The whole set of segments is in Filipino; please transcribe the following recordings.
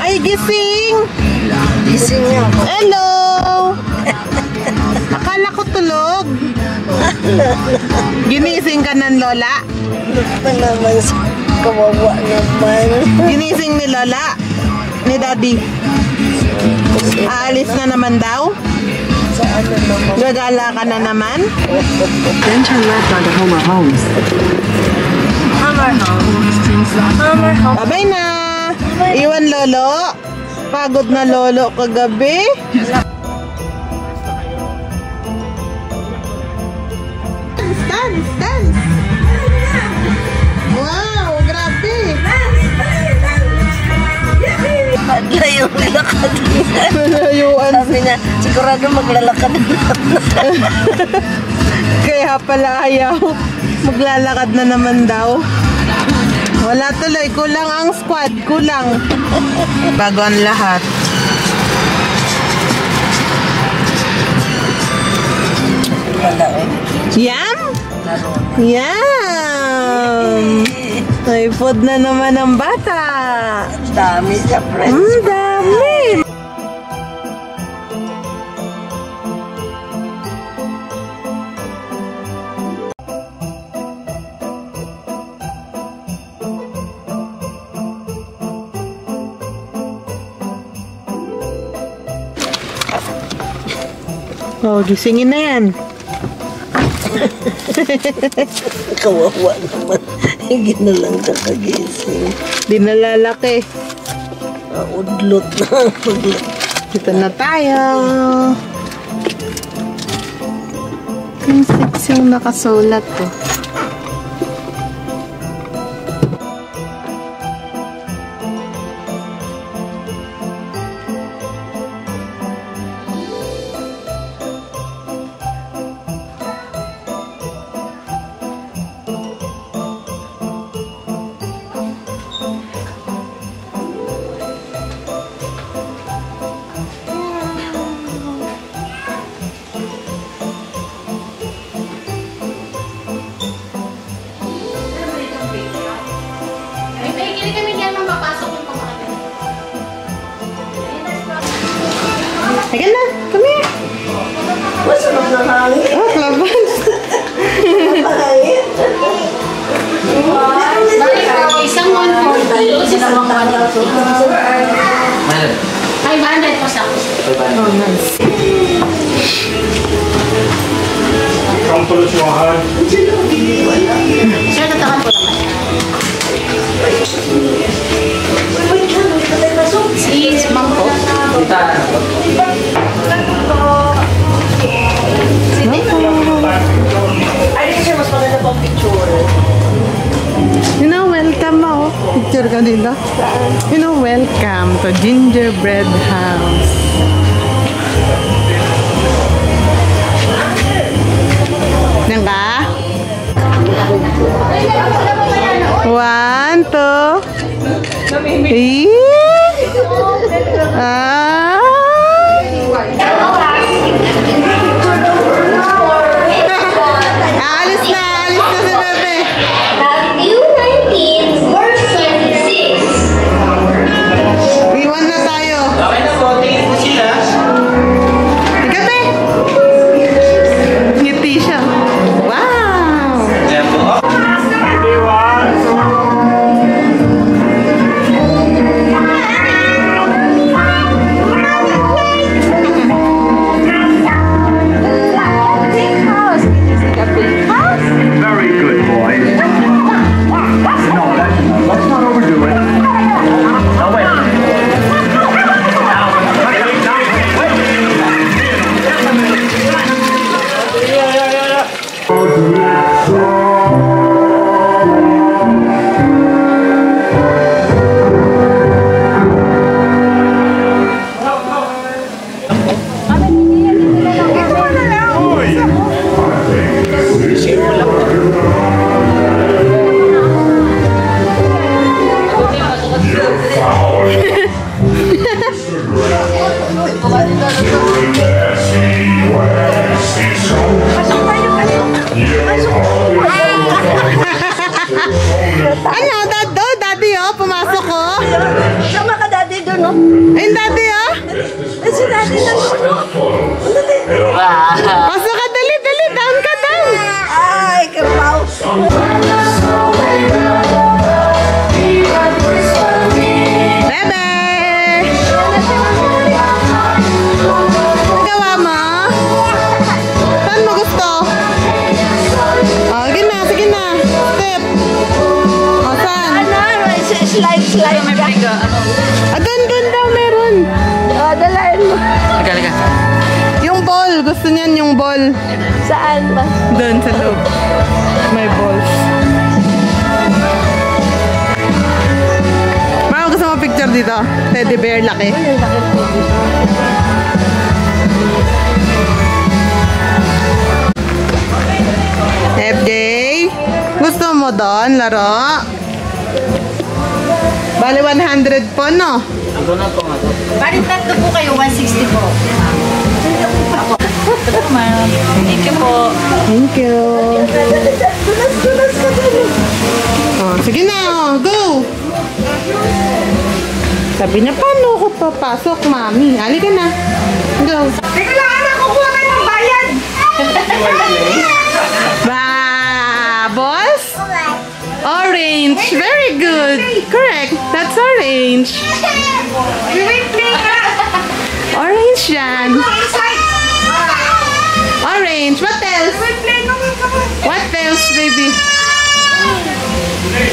Ay, gising! Gising niya ako. Hello! Akala ko tulog. Ginising ka ng lola? Lupa naman sa kawawa naman. Ginising ni lola? Ni daddy? Aalis na naman daw? Sa ano naman? Gagala ka na naman? Then turn left onto Homer Homes. Hammer Homes. Hammer Homes. Abay na! Iwan lolo. Pagod na lolo kagabi. Dance! Wow! Grabe! Layo nilakad niya. Malayuan. Sabi niya, sigurado maglalakad. Kaya pala ayaw. Maglalakad na naman daw. Wala tuloy. Kulang ang squad. Kulang. Bago ang lahat. Wala eh. Yum! Yum! May food na naman ang bata. Dami siya, friends. Dami! Oh, gisingin na yan. Kawawa naman. Hindi na lang kakagising. Di nalalaki. Udlot na. Dito na tayo. Yung 6 yung nakasulat ko. Teka na, come here. Masarap na hangin. Oh, laban. Isang 140, isang 140. 500 po sa ako. Oh, nice. Sir, tatakan po naman. Si ma'am po. You know, welcome mo. Picture ka dito. You know, welcome to Gingerbread House. Yan ka? 1, 2. Alis na si Bebe. Iwan na tayo. Okay na po, tingin po sila. Gabi. Ngiti siya. Wow! Ayan po. Ay, daddy ah! Ay, si daddy na. Pasok ka, dali, dali! Down ka, down! Ay, kapaw. Bebe! Nagawa mo? Saan mo gusto? Oh, sige na, sige na. Step. Oh, saan? Ano? Slide, slide. Ah, doon daw meron. O, dalayan mo. Yung ball. Gusto niyan yung ball. Saan ba? Doon sa loob. May balls. Mama, gusto mo picture dito? Teddy bear laki. FJ, gusto mo doon laro? Bali 100 po, no? Bali, tatlo po kayo, 160 po. Ito po, ma'am. Thank you po. Thank you. Oh, sige na, oh, go! Sabi niya, paano ako papasok, mami? Halika na. Go. Teka lang, anak ko kuha kayo ng bayan. Boss? Orange. Very good. Correct. That's orange. Wait, play ka. Orange yan. Inside. Orange. What else? Wait, play. Come on, come on. What else, baby?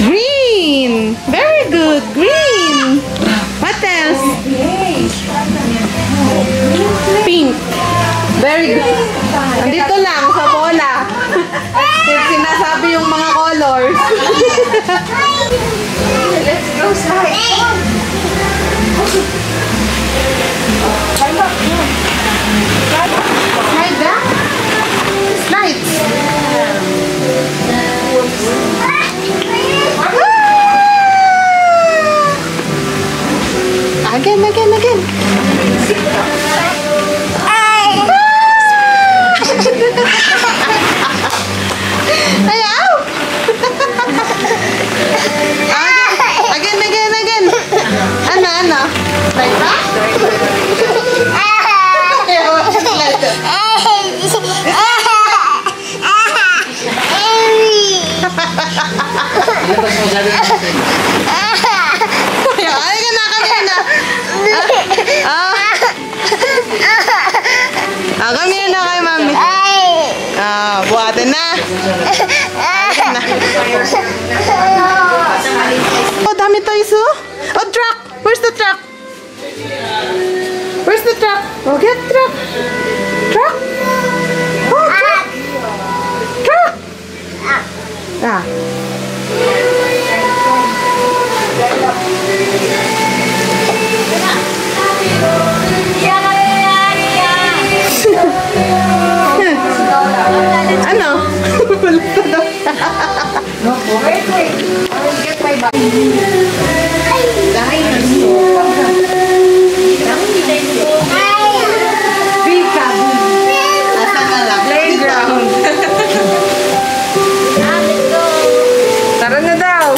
Green. Very good. Green. What else? Pink. Very good. Andito lang sa bola. Sinasabi yung mga colors. Let's go slide. Slide na? Slide. Again. Ayaw! Again. Ano? Slide ba? Ayaw, slide. Ayaw, kami na kay mami. Buhatin na. Oh, dami toys, oh. Oh, truck. Where's the truck? Oh, get truck. Truck. Oh, truck. Truck. Ah. Ano? Balita daw. Wait. I'll get my bag. Asan na lang? Playground. Tara na daw.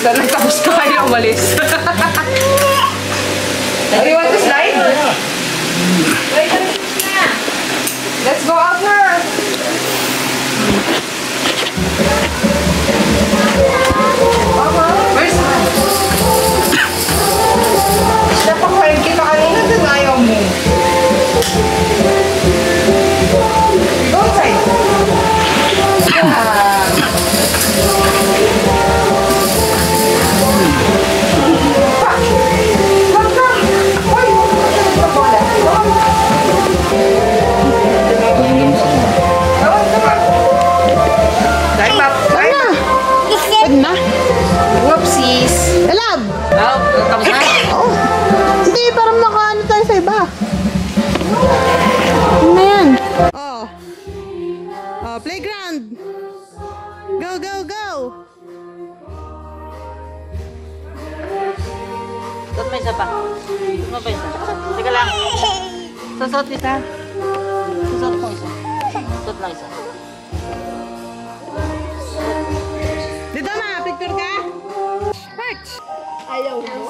Tara, tapos na kayo umalis. Do you want to slide? Let's go out here. Where's napakain kita kanina dun ayaw mo. Go inside. Pwede na. Whoopsies. Elab! Tapos na? Oh. Hindi, parang nakaano tayo sa iba. Ano na yan? Oh, playground. Go. Doon may isa pa. Teka lang. Susot isa. Susot mo isa. Susot lang isa. Dito na, picture ka. Perch. Ayaw mo.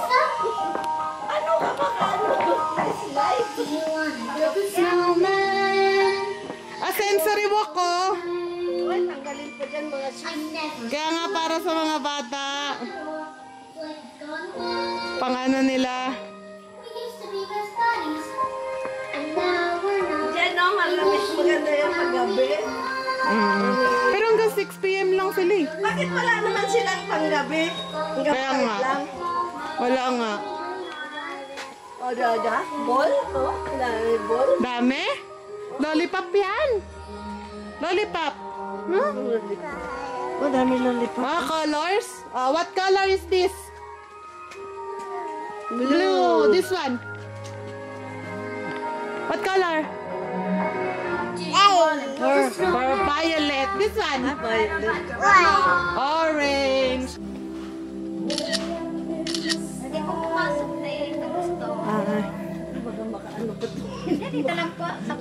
rin sa rewok ko. Ay, tanggalin pa dyan mga sweet. Kaya nga para sa mga bata. Pang ano nila. Diyan no, malamit maganda yung paggabi. Pero hanggang 6 p.m. lang sila eh. Bakit wala naman silang panggabi? Hanggang Kaya 5 nga. lang. Wala nga. O, da? Ball? O, dami ball? Dami? Lollipop yan. Lollipop. Huh? O, dami lollipop. Colors? What color is this? Blue. This one. What color? For violet. This one. Orange. Hindi ko pumasok na yung gusto. Hindi na lang po sa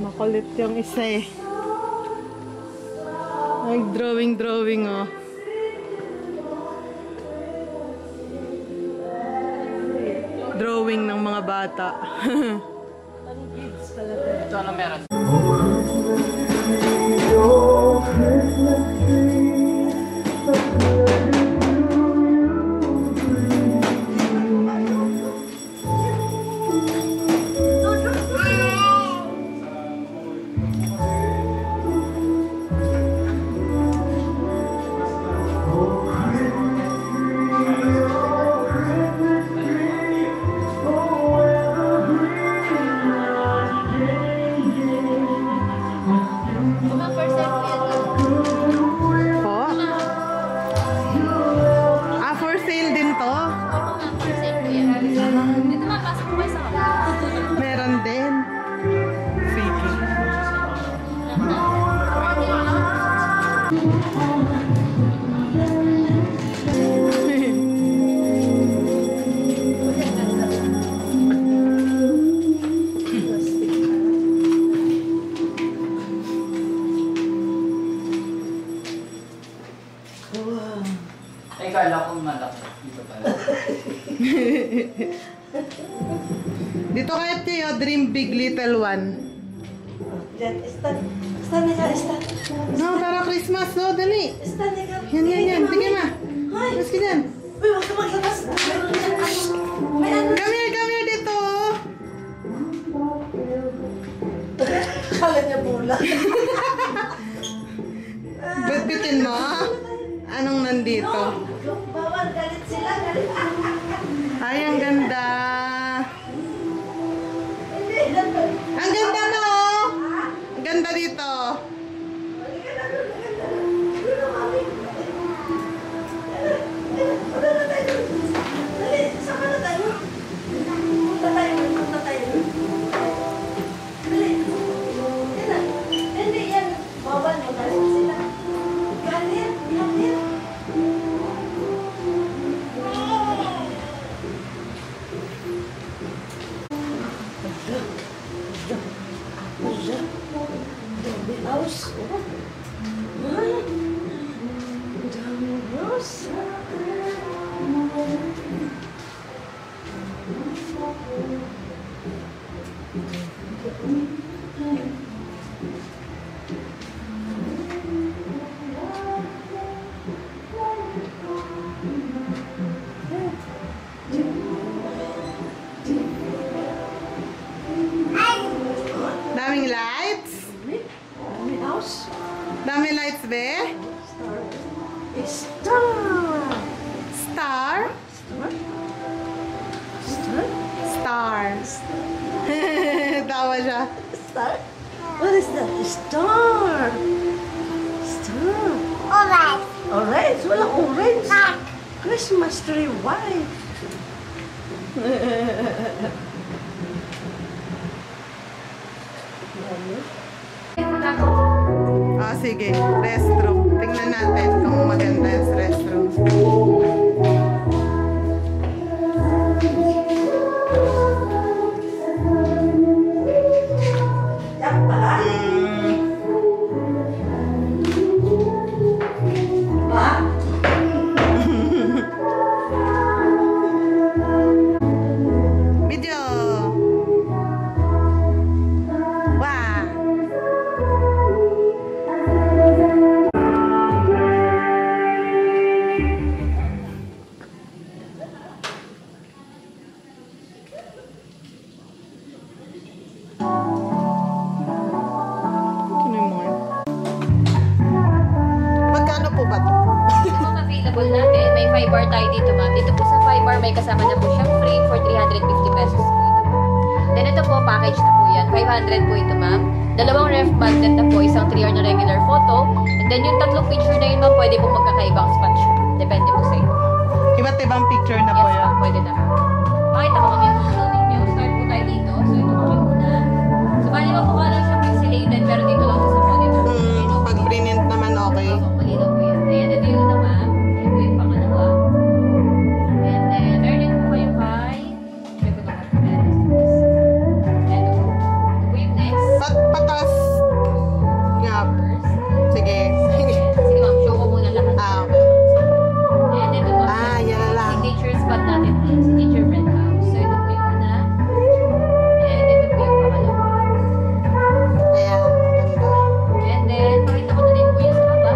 Makulit yung isa eh. Drawing oh. Drawing ng mga bata. Ito ano meron? Po? For sale din to? Dito na, pasok ko kayo sa Meron din. Sige. Ay, kala ko malaki. Dito pala. Dito kayo tayo, dream big little one. Diyan, stand. Stand na ka, stand. No, para Christmas, no, dali. Stand na ka. Yan. Tingnan na. Mas ka dyan. Uy, huwag ka maglabas. May ano? Come here dito. Kala niya bola. Bitbitin mo. Anong nandito? Bawal, galit sila. Galit. Ay, ang ganda. Hindi. Ang ganda mo. Ang ganda dito. Dali, sama na tayo. Punta tayo. Dali. Yan na. Hindi yan. Bawal, magalit sila. Galit. House. Dami house. Daming lights. Dami house. Dami lights, be. Star. Star. Star. Tawa siya. Star? What is that? Star. Star. Orange. Walang orange. Christmas tree white. Sige. Restroom. Tingnan natin kung maganda yung restroom. Video. or may kasama na po siyang frame for 350 pesos po ito. Then ito po, package na po yan. 500 po ito, ma'am. Dalawang ref magnet na po, isang 3 hour na regular photo. And then yung tatlong picture na yun, ma'am, pwede po magkakaibang spot siya. Depende po sa inyo. Iba't ibang picture na po Yes, yun. ma'am, pwede na. Pakita ko kami yung photo ninyo. Start po tayo dito. So ito po yung una. So bali mo po lang siya pixelated, pero dito lang sa monitor. Pag print naman okay. Opo, malinaw po yan. Ayan, ito yung una, ma'am. Ito po yung pangalawa. And then, meron din po kayo kay... Check ko naman. Ito po. Ito po yung next. Patas. Nga. First. Sige. Sige, ma'am. Show ko muna lahat. Okay. And ito po. Yan lang. Signature spot natin. Signature red house. So, ito po yung una. And ito po yung pangalawa. Ayan, maganda. And then, pakita ko na din po yung sa baba.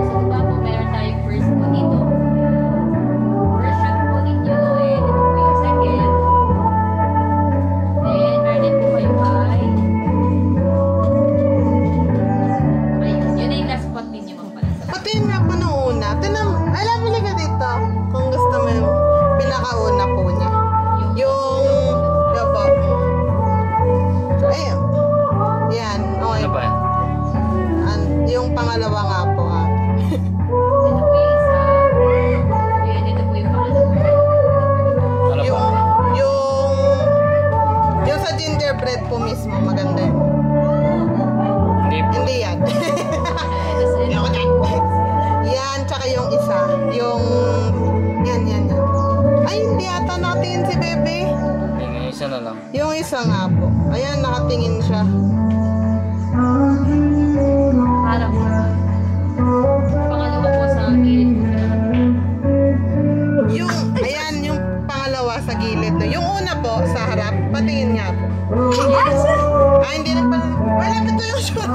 Sa baba po, meron tayong first po dito. First shot po ninyo. And ito po yung second. Then, meron din po kayo kay... Ayun, yun na yung last spot ninyo mga pala sa Pati yung map nung una. Alam mo ka dito. Kung gusto mo yung pinakauna po niya. Yung... Yopo. Ayun. Yan. Okay. Ano ba yan? Yung pangalawa nga po. Ito po yung isa. And ito po yung pangalawa. Ano ba? Yung sa gingerbread po mismo. Maganda yun. Hindi po. Hindi yan. Ito sa ito. Yan, tsaka yung isa. Yung... Yan. Ay, hindi ata nakatingin si Bebe. Hindi nga, isa na lang. Yung isa nga po. Ayan, nakatingin siya. Harap po. Pangalawa po sa gilid po. Ayan, yung pangalawa sa gilid. No? Yung una po, sa harap. Patingin nga po. Hindi rin pala. Wala, ito yung shot.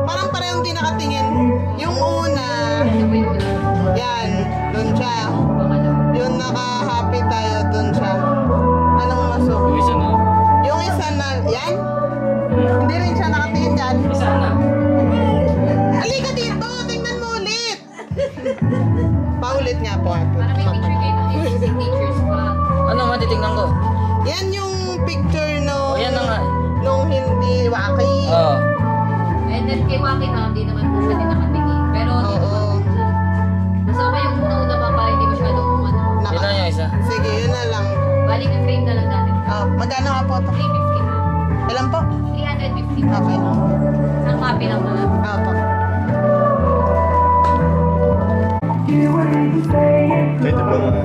Parang parehong di nakatingin. Yung una, Ito po yung una. yan, dun siya. Pangalawa. Yung naka-happy tayo, dun siya. Anong masok? Yung isa na. Yung isa na, yan? Hindi rin siya nakatingin dyan. Isa na. Halika dito, tingnan mo ulit. Paulit nga po ate. Para may picture kayo ng yung signatures pa. Ano nga, titignan ko. Yan yung picture no, O, yan na nga. nung hindi waki. Oo. And then kay Waki ma'am, di naman po siya din nakatingin. Pero dito Oo. ma'am, mas okay yung una-una ma'am para hindi masyadong ano. Yun na yung isa. Sige, yun na lang. Balik na frame na lang natin. Oh, magkano nga po ito? 350 ma'am. Ilan po? 350 ma'am. Okay. Ang copy lang ma'am. Opo. Pwede ba na?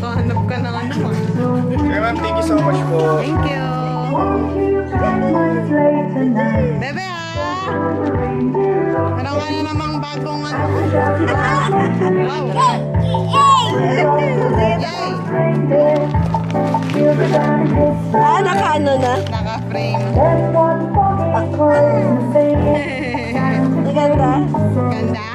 Hanap ka na ano. Okay, ma'am, thank you so much po. Thank you. Bebe ah! Parang ano namang bagong ano. Wow. Yay! Naka-ano na? Naka-frame. Maganda? Ganda.